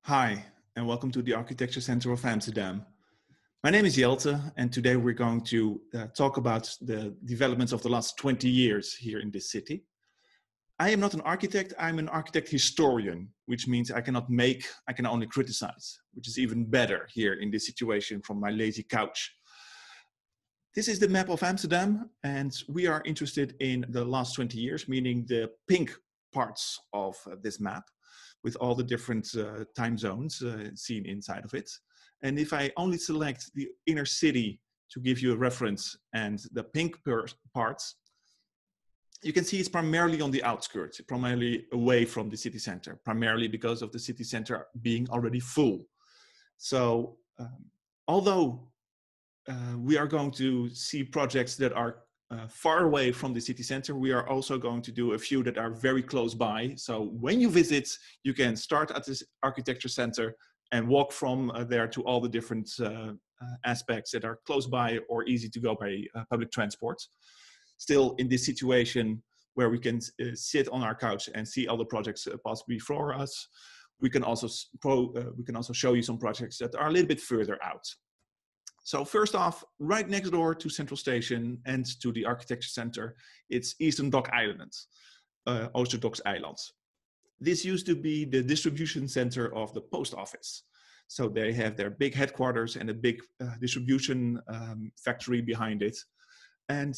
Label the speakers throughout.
Speaker 1: Hi, and welcome to the Architecture Center of Amsterdam. My name is Jelte, and today we're going to talk about the developments of the last 20 years here in this city. I am not an architect, I'm an architect historian, which means I cannot make, I can only criticize, which is even better here in this situation from my lazy couch. This is the map of Amsterdam, and we are interested in the last 20 years, meaning the pink parts of this map, with all the different time zones seen inside of it. And if I only select the inner city to give you a reference and the pink parts, you can see it's primarily on the outskirts, primarily away from the city center, primarily because of the city center being already full. So although we are going to see projects that are far away from the city center, we are also going to do a few that are very close by. So when you visit, you can start at this architecture center and walk from there to all the different aspects that are close by or easy to go by public transport. Still in this situation where we can sit on our couch and see all the projects possibly before us, we can also show you some projects that are a little bit further out. So first off, right next door to Central Station and to the Architecture Center, it's Eastern Dock Island, Oosterdocks Eiland. This used to be the distribution center of the post office. So they have their big headquarters and a big distribution factory behind it. And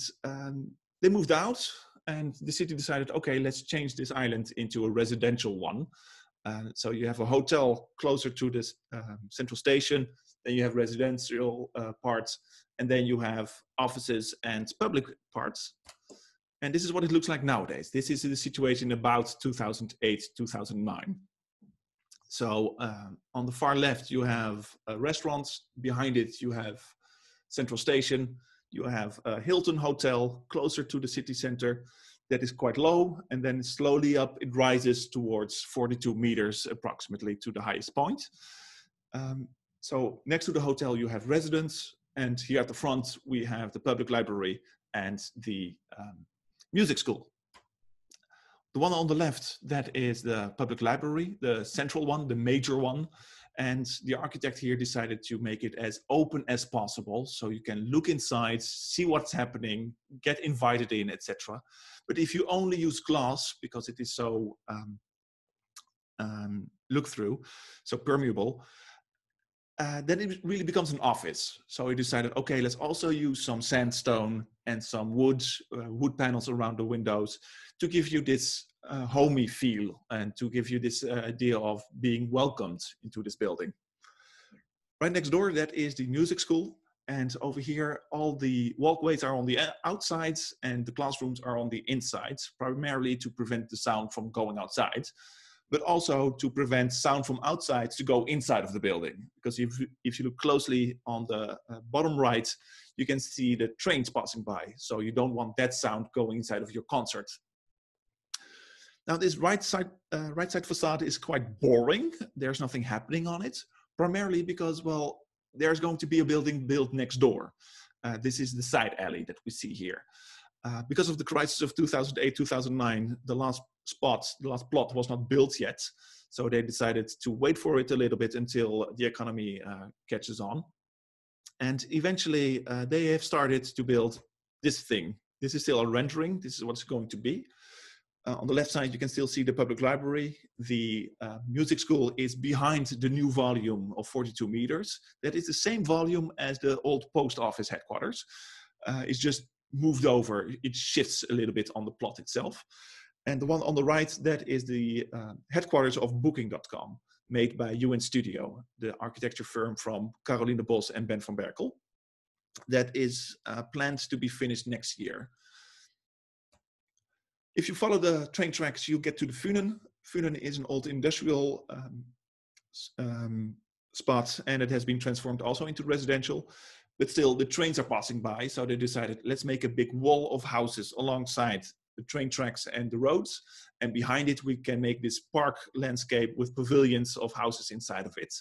Speaker 1: they moved out and the city decided, okay, let's change this island into a residential one. So you have a hotel closer to this Central Station, then you have residential parts, and then you have offices and public parts. And this is what it looks like nowadays. This is the situation about 2008, 2009. So on the far left, you have restaurants. Behind it, you have Central Station. You have a Hilton Hotel closer to the city center that is quite low. And then slowly up, it rises towards 42 meters approximately to the highest point. So next to the hotel, you have residents. And here at the front, we have the public library and the music school. The one on the left, that is the public library, the central one, the major one. And the architect here decided to make it as open as possible. So you can look inside, see what's happening, get invited in, etc. But if you only use glass, because it is so look through, so permeable, then it really becomes an office. So he decided, okay, let's also use some sandstone and some wood panels around the windows to give you this homey feel and to give you this idea of being welcomed into this building. Right next door, that is the music school. And over here, all the walkways are on the outsides and the classrooms are on the insides, primarily to prevent the sound from going outside, but also to prevent sound from outside to go inside of the building. Because if you look closely on the bottom right, you can see the trains passing by. So you don't want that sound going inside of your concert. Now this right side facade is quite boring. There's nothing happening on it, primarily because, well, there's going to be a building built next door. This is the side alley that we see here. Because of the crisis of 2008, 2009, the last plot was not built yet. So they decided to wait for it a little bit until the economy catches on. And eventually they have started to build this thing. This is still a rendering. This is what it's going to be. On the left side, you can still see the public library. The music school is behind the new volume of 42 meters. That is the same volume as the old post office headquarters. It's just moved over. It shifts a little bit on the plot itself. And the one on the right, that is the headquarters of Booking.com, made by UN Studio, the architecture firm from Caroline Bos and Ben van Berkel. That is planned to be finished next year. If you follow the train tracks, you get to the Funen. Funen is an old industrial spot, and it has been transformed also into residential. But still, the trains are passing by, so they decided, let's make a big wall of houses alongside the train tracks and the roads. And behind it, we can make this park landscape with pavilions of houses inside of it.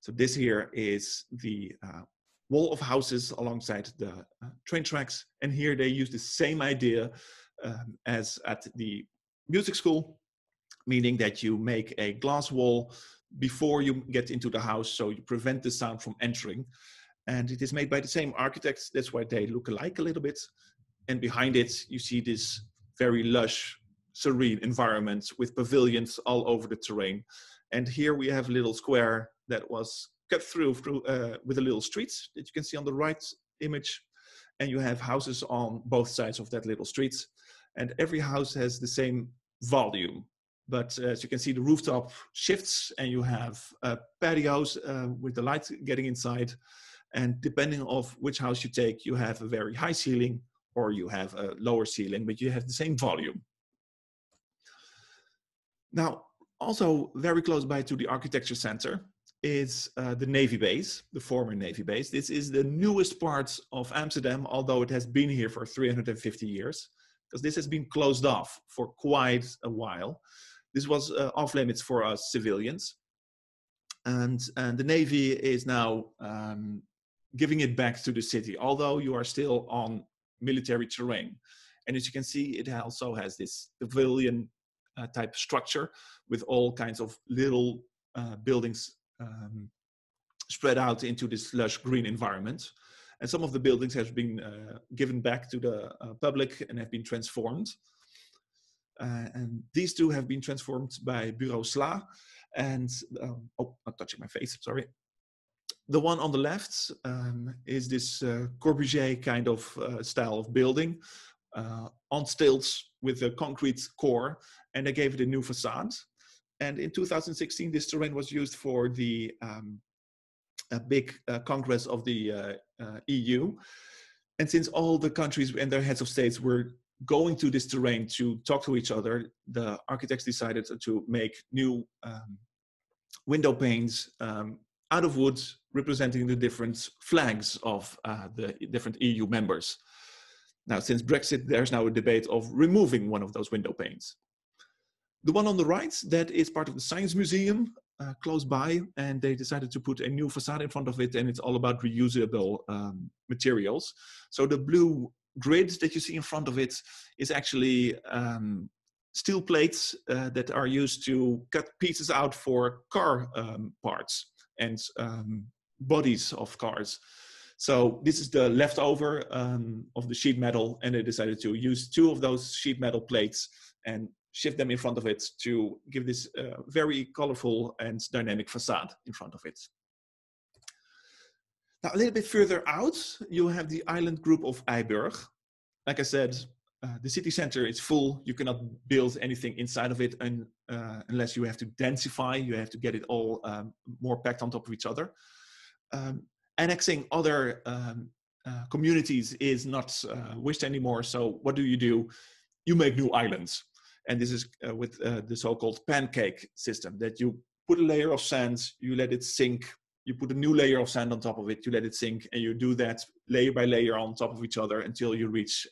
Speaker 1: So this here is the wall of houses alongside the train tracks. And here they use the same idea as at the music school, meaning that you make a glass wall before you get into the house, so you prevent the sound from entering. And it is made by the same architects. That's why they look alike a little bit. And behind it, you see this very lush, serene environment with pavilions all over the terrain. And here we have a little square that was cut through with a little streets that you can see on the right image. And you have houses on both sides of that little streets. And every house has the same volume. But as you can see, the rooftop shifts and you have patios with the light getting inside. And depending on which house you take, you have a very high ceiling or you have a lower ceiling, but you have the same volume. Now, also very close by to the architecture center is the Navy base, the former Navy base. This is the newest part of Amsterdam, although it has been here for 350 years, because this has been closed off for quite a while. This was off limits for us civilians. And the Navy is now giving it back to the city, although you are still on military terrain. And as you can see, it also has this pavilion type structure with all kinds of little buildings spread out into this lush green environment. And some of the buildings have been given back to the public and have been transformed. And these two have been transformed by Bureau Sla. And, oh, not touching my face, sorry. The one on the left is this Corbusier kind of style of building on stilts with a concrete core, and they gave it a new facade. And in 2016, this terrain was used for the a big congress of the EU. And since all the countries and their heads of states were going to this terrain to talk to each other, the architects decided to make new window panes out of wood, representing the different flags of the different EU members. Now, since Brexit, there's now a debate of removing one of those window panes. The one on the right, that is part of the Science Museum close by, and they decided to put a new facade in front of it, and it's all about reusable materials. So the blue grid that you see in front of it is actually steel plates that are used to cut pieces out for car parts and bodies of cars. So this is the leftover of the sheet metal, and they decided to use two of those sheet metal plates and shift them in front of it to give this very colorful and dynamic facade in front of it. Now, a little bit further out, you have the island group of Eiburg. Like I said, the city center is full. You cannot build anything inside of it unless you have to densify. You have to get it all more packed on top of each other. Annexing other communities is not wished anymore. So what do? You make new islands. And this is with the so-called pancake system, that you put a layer of sand, you let it sink, you put a new layer of sand on top of it, you let it sink, and you do that layer by layer on top of each other until you reach,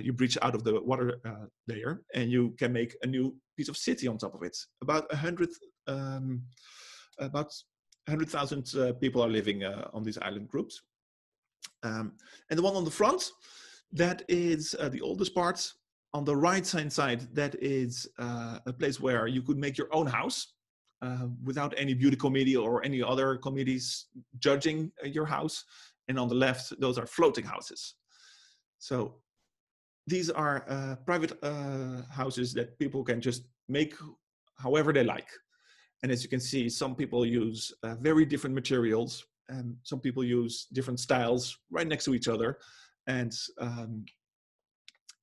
Speaker 1: you breach out of the water layer, and you can make a new piece of city on top of it. About 100,000 people are living on these island groups. And the one on the front, that is the oldest part. On the right-hand side, that is a place where you could make your own house without any beauty committee or any other committees judging your house. And on the left, those are floating houses. So these are private houses that people can just make however they like. And as you can see, some people use very different materials, and some people use different styles right next to each other. And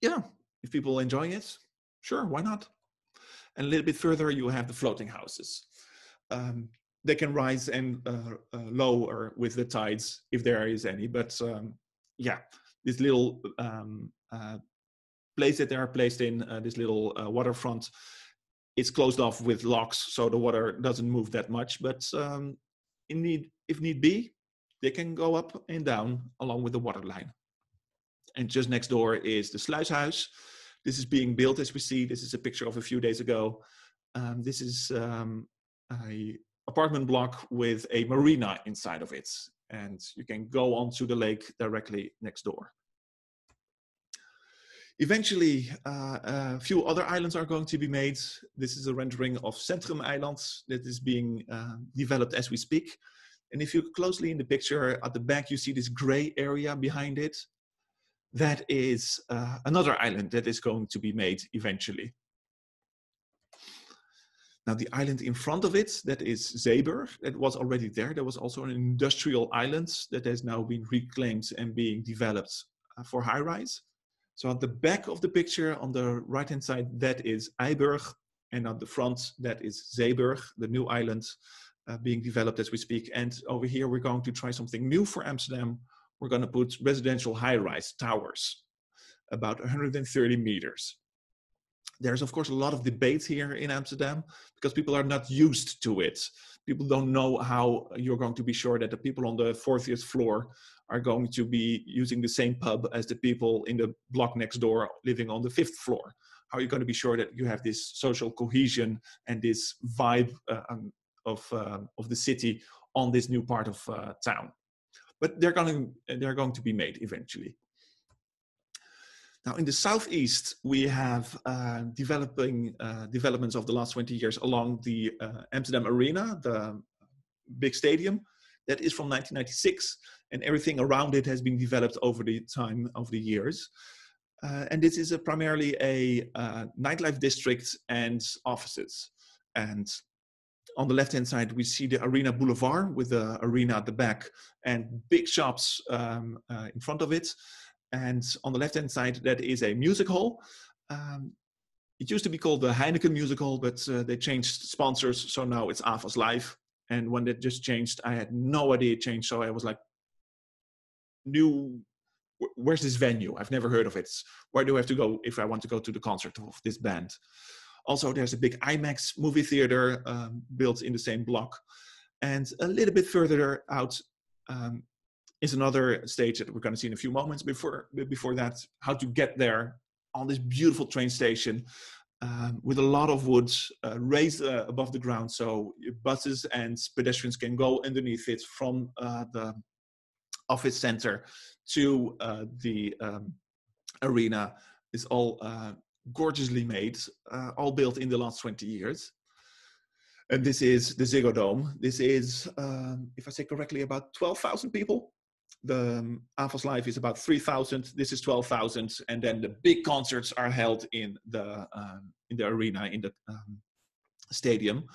Speaker 1: yeah. If people are enjoying it, sure, why not? And a little bit further, you have the floating houses. They can rise and lower with the tides, if there is any. But yeah, this little place that they are placed in, this little waterfront, it's closed off with locks, so the water doesn't move that much. But if need be, they can go up and down along with the water line. And just next door is the Sluishuis. This is being built as we see. This is a picture of a few days ago. This is an apartment block with a marina inside of it. And you can go onto the lake directly next door. Eventually, a few other islands are going to be made. This is a rendering of Centrum Islands that is being developed as we speak. And if you look closely in the picture at the back, you see this gray area behind it. That is another island that is going to be made eventually. Now the island in front of it, that is Zeeburg, that was already there. There was also an industrial island that has now been reclaimed and being developed for high-rise. So at the back of the picture on the right-hand side, that is Eiburg. And at the front, that is Zeeburg, the new island being developed as we speak. And over here, we're going to try something new for Amsterdam. We're going to put residential high-rise towers, about 130 meters. There's, of course, a lot of debate here in Amsterdam because people are not used to it. People don't know how you're going to be sure that the people on the 40th floor are going to be using the same pub as the people in the block next door living on the 5th floor. How are you going to be sure that you have this social cohesion and this vibe of the city on this new part of town? But they're going to be made eventually. Now, in the southeast, we have developments of the last 20 years along the Amsterdam Arena, the big stadium. That is from 1996, and everything around it has been developed over the time of the years. And this is primarily a nightlife district and offices. And on the left-hand side, we see the Arena Boulevard with the arena at the back and big shops in front of it. And on the left-hand side, that is a music hall. It used to be called the Heineken Music Hall, but they changed sponsors, so now it's AFAS Live. And when that just changed, I had no idea it changed, so I was like, where's this venue? I've never heard of it. Where do I have to go if I want to go to the concert of this band? Also, there's a big IMAX movie theater built in the same block. And a little bit further out, is another stage that we're going to see in a few moments. Before that, how to get there on this beautiful train station with a lot of wood raised above the ground, so buses and pedestrians can go underneath it from the office center to the arena. Is all gorgeously made, all built in the last 20 years. And this is the Ziggo Dome. This is, if I say correctly, about 12,000 people. The AFAS Live is about 3,000. This is 12,000, and then the big concerts are held in the arena, in the stadium.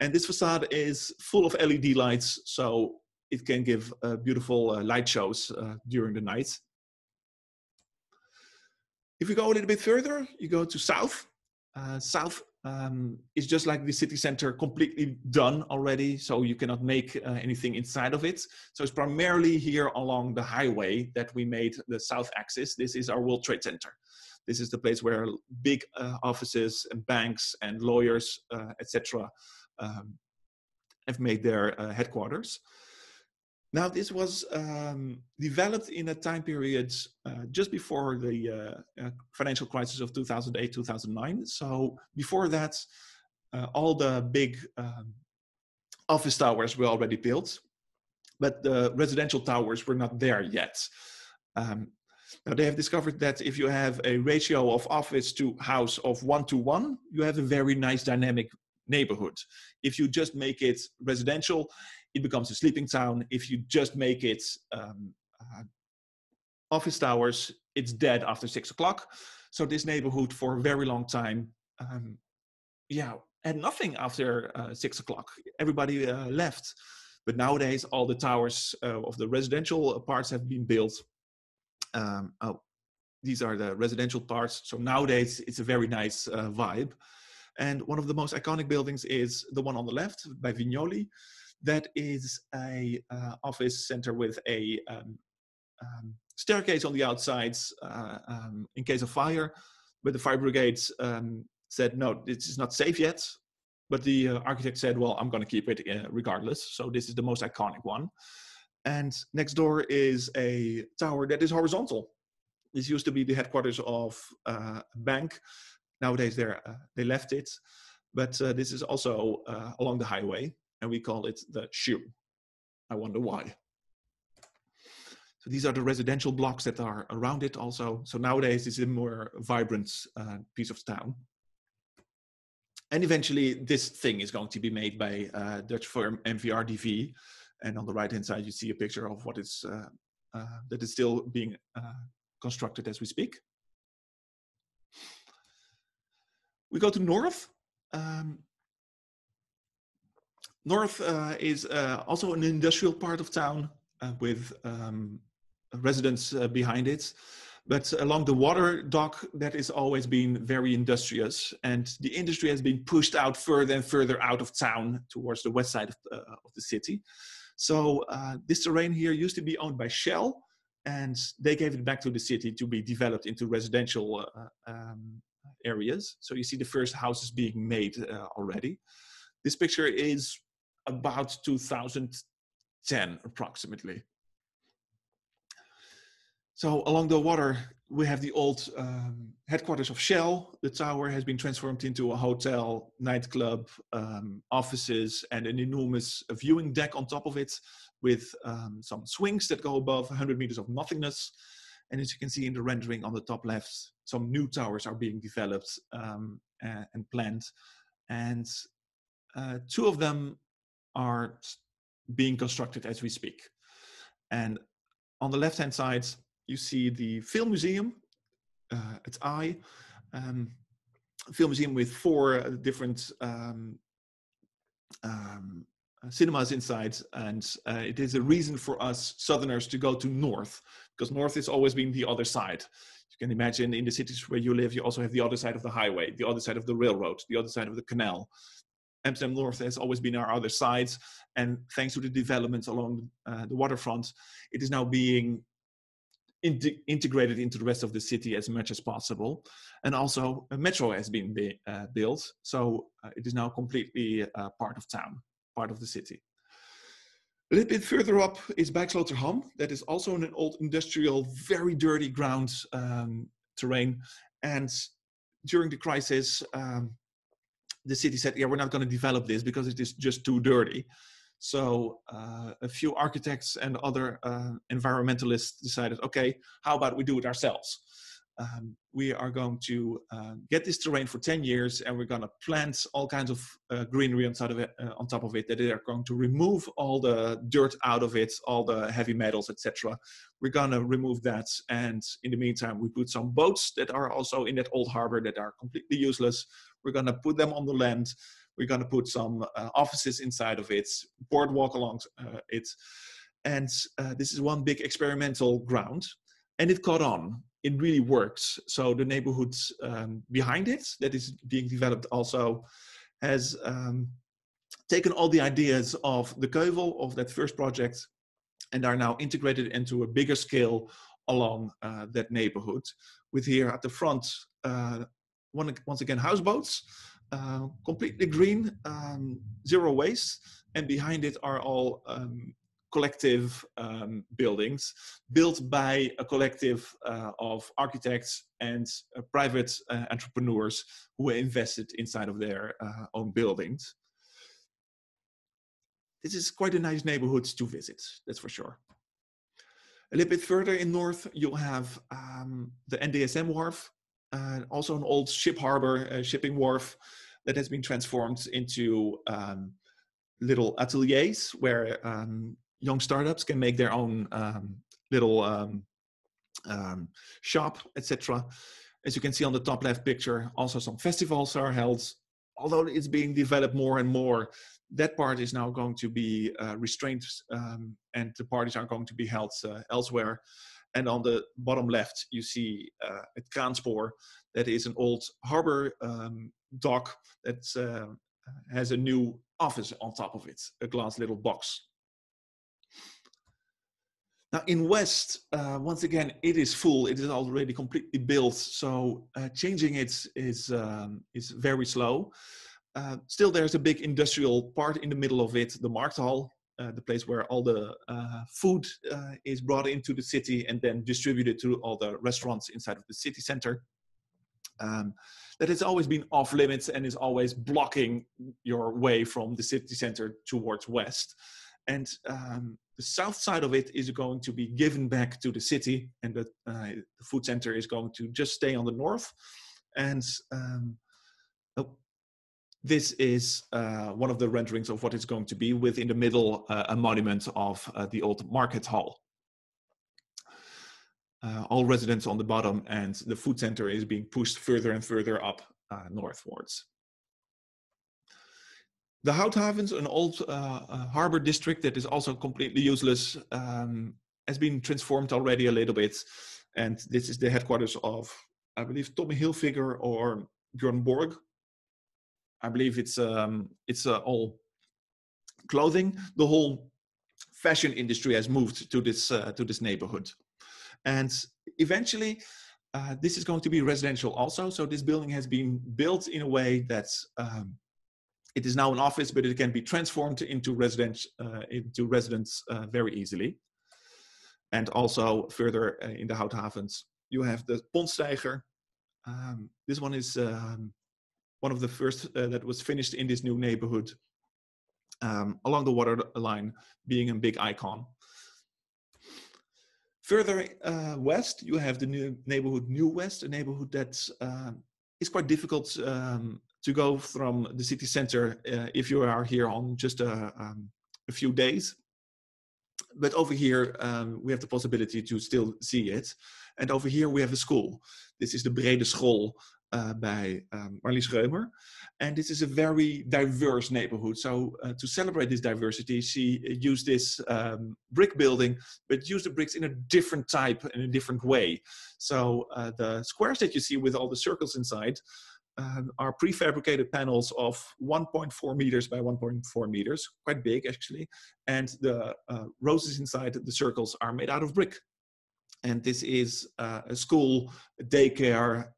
Speaker 1: And this facade is full of LED lights, so it can give beautiful light shows during the night. If you go a little bit further, you go to south. South is just like the city center, completely done already, so you cannot make anything inside of it. So it's primarily here along the highway that we made the south axis. This is our World Trade Center. This is the place where big offices and banks and lawyers, etc., have made their headquarters. Now, this was developed in a time period just before the financial crisis of 2008, 2009. So before that, all the big office towers were already built, but the residential towers were not there yet. Now, they have discovered that if you have a ratio of office to house of 1:1, you have a very nice dynamic neighborhood. If you just make it residential, it becomes a sleeping town. If you just make it office towers, it's dead after 6 o'clock. So this neighborhood for a very long time, had nothing after 6 o'clock. Everybody left. But nowadays, all the towers of the residential parts have been built. These are the residential parts. So nowadays, it's a very nice vibe. And one of the most iconic buildings is the one on the left by Vignoli. That is a office center with a staircase on the outsides in case of fire. But the fire brigade said, no, this is not safe yet. But the architect said, well, I'm going to keep it regardless. So this is the most iconic one. And next door is a tower that is horizontal. This used to be the headquarters of a bank. Nowadays, they left it. But this is also along the highway. And we call it the shoe. I wonder why. So these are the residential blocks that are around it also. So nowadays it's a more vibrant piece of town. And eventually this thing is going to be made by Dutch firm MVRDV. And on the right hand side, you see a picture of what is that is still being constructed as we speak. We go to north. North is also an industrial part of town with residents behind it. But along the water dock, that has always been very industrious. And the industry has been pushed out further and further out of town towards the west side of the city. So this terrain here used to be owned by Shell, and they gave it back to the city to be developed into residential areas. So you see the first houses being made already. This picture is about 2010 approximately. So along the water, we have the old headquarters of Shell. The tower has been transformed into a hotel, nightclub, offices, and an enormous viewing deck on top of it with some swings that go above 100 meters of nothingness. And as you can see in the rendering on the top left, some new towers are being developed and planned. And two of them are being constructed as we speak. And on the left-hand side, you see the film museum at I, film museum with 4 different cinemas inside, and it is a reason for us Southerners to go to north, because north has always been the other side. You can imagine in the cities where you live, you also have the other side of the highway, the other side of the railroad, the other side of the canal. Amsterdam North has always been our other side, and thanks to the developments along the waterfront, it is now being integrated into the rest of the city as much as possible. And also a metro has been built, so it is now completely part of town, part of the city. A little bit further up is Bijksloterham. That is also an old industrial, very dirty ground terrain. And during the crisis, the city said, yeah, we're not going to develop this because it is just too dirty. So a few architects and other environmentalists decided, okay, how about we do it ourselves? We are going to get this terrain for 10 years, and we're going to plant all kinds of greenery on top of it, that they are going to remove all the dirt out of it, all the heavy metals, etc. We're going to remove that, and in the meantime, we put some boats that are also in that old harbor that are completely useless. We're going to put them on the land. We're going to put some offices inside of it, boardwalk along it. And this is one big experimental ground. And it caught on. It really works. So the neighborhood behind it, that is being developed also, has taken all the ideas of the Keuvel, of that first project, and are now integrated into a bigger scale along that neighborhood. With here at the front, once again, houseboats. Completely green, zero waste, and behind it are all collective buildings built by a collective of architects and private entrepreneurs who invested inside of their own buildings. This is quite a nice neighborhood to visit, that's for sure. A little bit further in north, you'll have the NDSM wharf. Also an old ship harbor, shipping wharf that has been transformed into little ateliers where young startups can make their own little shop, etc. As you can see on the top left picture, also some festivals are held. Although it's being developed more and more, that part is now going to be restrained, and the parties are going to be held elsewhere. And on the bottom left, you see at Kraanspoor, that is an old harbor dock that has a new office on top of it, a glass little box. Now in West, once again, it is full. It is already completely built, so changing it is very slow. Still, there's a big industrial part in the middle of it, the Markthal. The place where all the food is brought into the city and then distributed to all the restaurants inside of the city center. That has always been off limits and is always blocking your way from the city center towards west. And the south side of it is going to be given back to the city, and the food center is going to just stay on the north. And this is one of the renderings of what it's going to be, with in the middle a monument of the old market hall. All residents on the bottom, and the food center is being pushed further and further up northwards. The Houthavens, an old harbor district that is also completely useless, has been transformed already a little bit. And this is the headquarters of, I believe, Tommy Hilfiger or Björn Borg. I believe it's all clothing. The whole fashion industry has moved to this neighborhood. And eventually, this is going to be residential also. So this building has been built in a way that it is now an office, but it can be transformed into residence very easily. And also further in the Houthavens, you have the Pontsteiger. This one is one of the first that was finished in this new neighborhood, along the water line, being a big icon. Further west, you have the new neighborhood New West, a neighborhood that is quite difficult to go from the city center if you are here on just a few days. But over here, we have the possibility to still see it. And over here, we have a school. This is the Brede School by Marlies Reumer. And this is a very diverse neighborhood. So to celebrate this diversity, she used this brick building, but used the bricks in a different type, in a different way. So the squares that you see with all the circles inside are prefabricated panels of 1.4 meters by 1.4 meters, quite big actually. And the roses inside the circles are made out of brick. And this is a school, a daycare,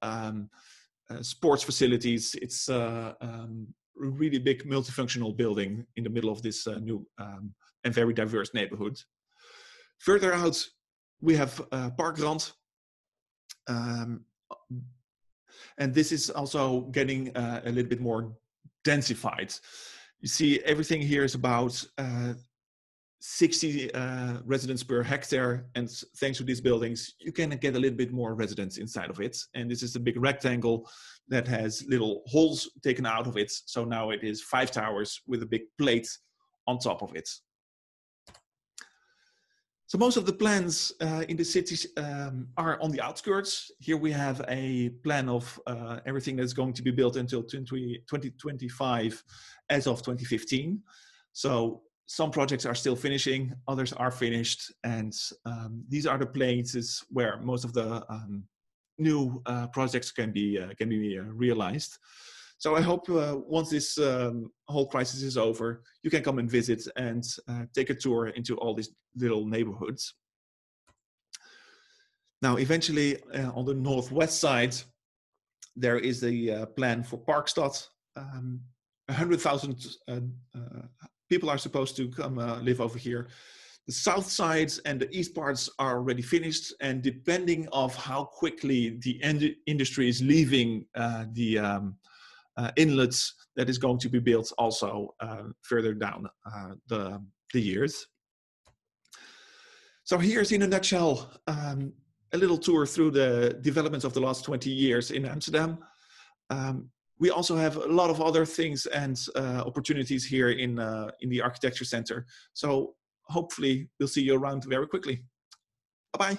Speaker 1: sports facilities. It's a really big multifunctional building in the middle of this new and very diverse neighborhood. Further out, we have Parkrand. And this is also getting a little bit more densified. You see, everything here is about 60 residents per hectare, and thanks to these buildings, you can get a little bit more residents inside of it. And this is a big rectangle that has little holes taken out of it. So now it is 5 towers with a big plate on top of it. So most of the plans in the cities are on the outskirts. Here we have a plan of everything that's going to be built until 2025 as of 2015. So some projects are still finishing, others are finished, and these are the places where most of the new projects can be realized. So I hope once this whole crisis is over, you can come and visit and take a tour into all these little neighborhoods. Now, eventually on the northwest side, there is the plan for Parkstad. 100,000 people are supposed to come live over here. The south sides and the east parts are already finished, and depending on how quickly the industry is leaving the inlets, that is going to be built also further down the years. So here's in a nutshell a little tour through the developments of the last 20 years in Amsterdam. We also have a lot of other things and opportunities here in the Architecture Center. So hopefully we'll see you around very quickly. Bye-bye.